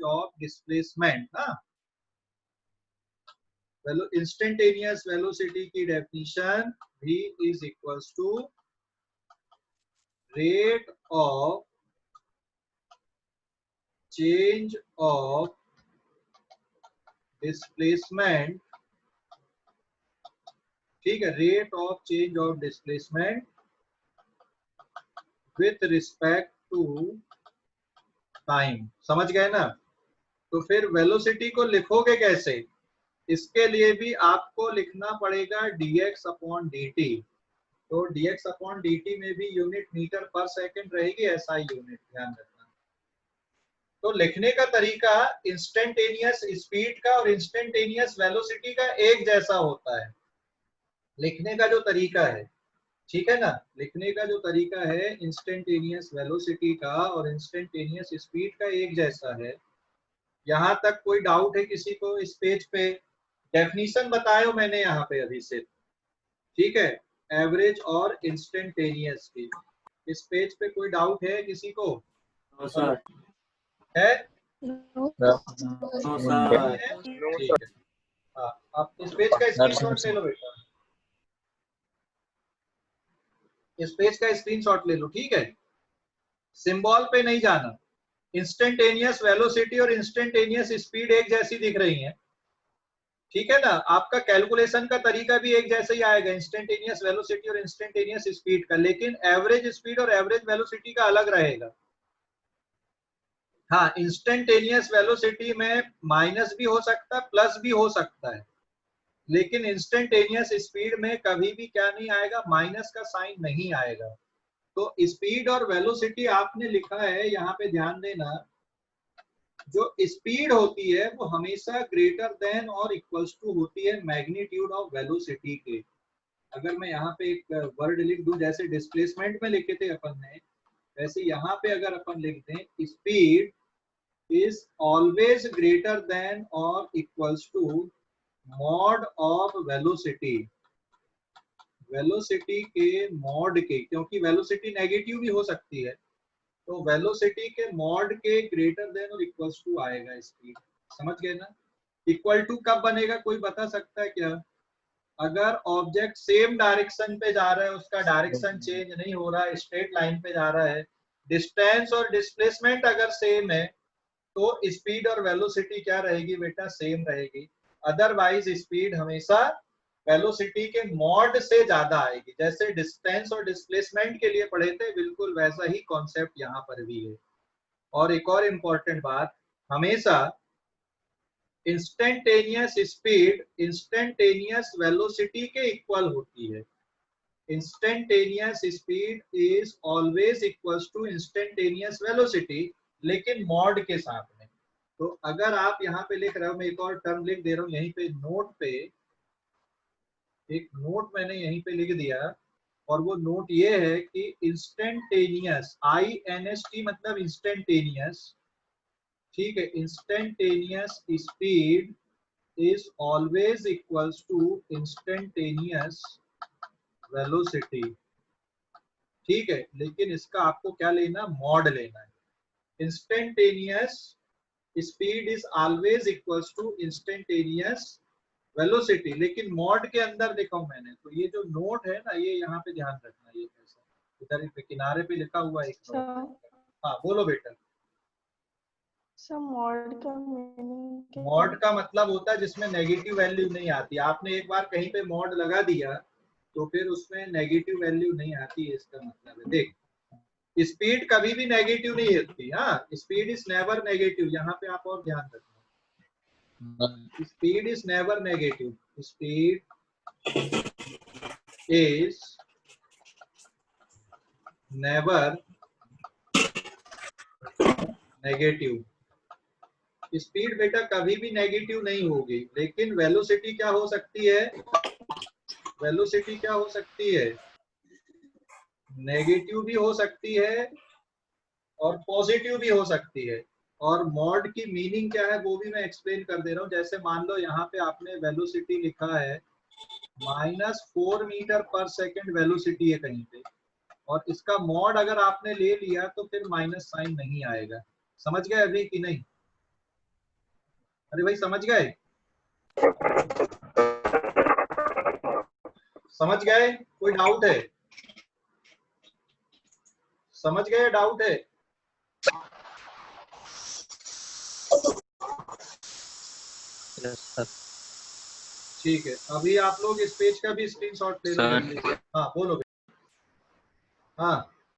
Of displacement ना। Instantaneous velocity की definition v is equals to rate of change of displacement, ठीक है, rate of change of displacement with respect to time. समझ गए ना। तो फिर वेलोसिटी को लिखोगे कैसे, इसके लिए भी आपको लिखना पड़ेगा dx अपॉन dt। तो dx अपॉन dt में भी यूनिट मीटर पर सेकंड रहेगी, SI यूनिट, ध्यान रखना। तो लिखने का तरीका इंस्टेंटेनियस स्पीड का और इंस्टेंटेनियस वेलोसिटी का एक जैसा होता है, लिखने का जो तरीका है, ठीक है ना। लिखने का जो तरीका है इंस्टेंटेनियस वेलोसिटी का और इंस्टेंटेनियस स्पीड का एक जैसा है। यहाँ तक कोई डाउट है किसी को इस पेज पे? डेफिनीशन बताया मैंने यहाँ पे अभी से, ठीक है, एवरेज और इंस्टेंटेनियस की। इस पेज पे कोई डाउट है किसी को? है? ठीक है, हाँ, आप इस पेज का स्क्रीनशॉट ले लो बेटा, इस पेज का स्क्रीनशॉट ले लो, ठीक है। सिंबल पे नहीं जाना। इंस्टेंटेनियस वेलोसिटी और इंस्टेंटेनियस स्पीड एक जैसी दिख रही हैं, ठीक है ना। आपका कैलकुलेशन का तरीका भी एक जैसा ही आएगा, इंस्टेंटेनियस वेलोसिटी और इंस्टेंटेनियस स्पीड का, लेकिन एवरेज स्पीड और एवरेज वेलोसिटी का अलग रहेगा। हाँ, इंस्टेंटेनियस वेलोसिटी में माइनस भी हो सकता है, प्लस भी हो सकता है, लेकिन इंस्टेंटेनियस स्पीड में कभी भी क्या नहीं आएगा, माइनस का साइन नहीं आएगा। तो स्पीड और वेलोसिटी आपने लिखा है, यहाँ पे ध्यान देना, जो स्पीड होती है वो हमेशा ग्रेटर देन और इक्वल्स टू होती है मैग्नीट्यूड ऑफ वेलोसिटी के। अगर मैं यहाँ पे एक वर्ड लिख दूं, जैसे डिस्प्लेसमेंट में लिखे थे अपन ने, वैसे यहाँ पे अगर अपन लिख दें speed is always greater than और equals to mod of velocity, velocity के मॉड के, क्योंकि वेलोसिटी नेगेटिव भी हो सकती है, तो वेलोसिटी के मॉड के ग्रेटर देन और इक्वल्स टू आएगा स्पीड। समझ गए ना। इक्वल टू कब बनेगा, कोई बता सकता है क्या? अगर ऑब्जेक्ट सेम डायरेक्शन पे जा रहा है, उसका डायरेक्शन चेंज नहीं हो रहा है, स्ट्रेट लाइन पे जा रहा है, डिस्टेंस और डिस्प्लेसमेंट अगर सेम है, तो स्पीड और वेलोसिटी क्या रहेगी बेटा, सेम रहेगी। अदरवाइज स्पीड हमेशा वेलोसिटी के मॉड से ज्यादा आएगी। जैसे डिस्टेंस और डिस्प्लेसमेंट के लिए पढ़े थे, बिल्कुल वैसा ही कॉन्सेप्ट यहाँ पर भी है। और एक और इम्पोर्टेंट बात, हमेशा इंस्टेंटेनियस स्पीड इंस्टेंटेनियस वेलोसिटी के इक्वल होती है। Instantaneous speed is always equals to instantaneous velocity, लेकिन मॉड के साथ में। तो अगर आप यहाँ पे लिख रहे हो, मैं एक और टर्म लिख दे रहा हूँ यहीं पे नोट पे, एक नोट मैंने यहीं पे लिख दिया, और वो नोट ये है कि इंस्टेंटेनियस, INST मतलब इंस्टेंटेनियस, ठीक है, instantaneous speed is always equals to instantaneous velocity, ठीक है। लेकिन इसका आपको क्या लेना, मॉड लेना है। Instantaneous speed is always equals to instantaneous velocity, लेकिन मॉड के अंदर लिखा हूं मैंने। तो ये जो नोट है ना, ये यहाँ पे ध्यान रखना, ये कैसा इधर किनारे पे लिखा हुआ एक नोट। हाँ बोलो बेटा। मॉड का मीनिंग, मॉड का मतलब होता है जिसमें नेगेटिव वैल्यू नहीं आती। आपने एक बार कहीं पे मॉड लगा दिया तो फिर उसमें नेगेटिव वैल्यू नहीं आती है, इसका मतलब है। देख, स्पीड कभी भी नेगेटिव नहीं होती। हाँ, स्पीड इज नेवर नेगेटिव, यहाँ पे आप और ध्यान रखना, speed is never negative, speed is never negative. Speed बेटा कभी भी नेगेटिव नहीं होगी, लेकिन वेलोसिटी क्या हो सकती है, वेलोसिटी क्या हो सकती है, नेगेटिव भी हो सकती है और पॉजिटिव भी हो सकती है। और मॉड की मीनिंग क्या है वो भी मैं एक्सप्लेन कर दे रहा हूँ। जैसे मान लो यहाँ पे आपने वेलोसिटी लिखा है -4 मीटर पर सेकेंड वेलोसिटी है कहीं पे, और इसका मॉड अगर आपने ले लिया तो फिर माइनस साइन नहीं आएगा। समझ गए अभी कि नहीं? अरे भाई समझ गए? समझ गए? कोई डाउट है? समझ गए? डाउट है? Yes sir. ठीक है, अभी आप लोग इस पेज का भी स्क्रीनशॉट ले लो सर जल्दी। हाँ बोलो। हाँ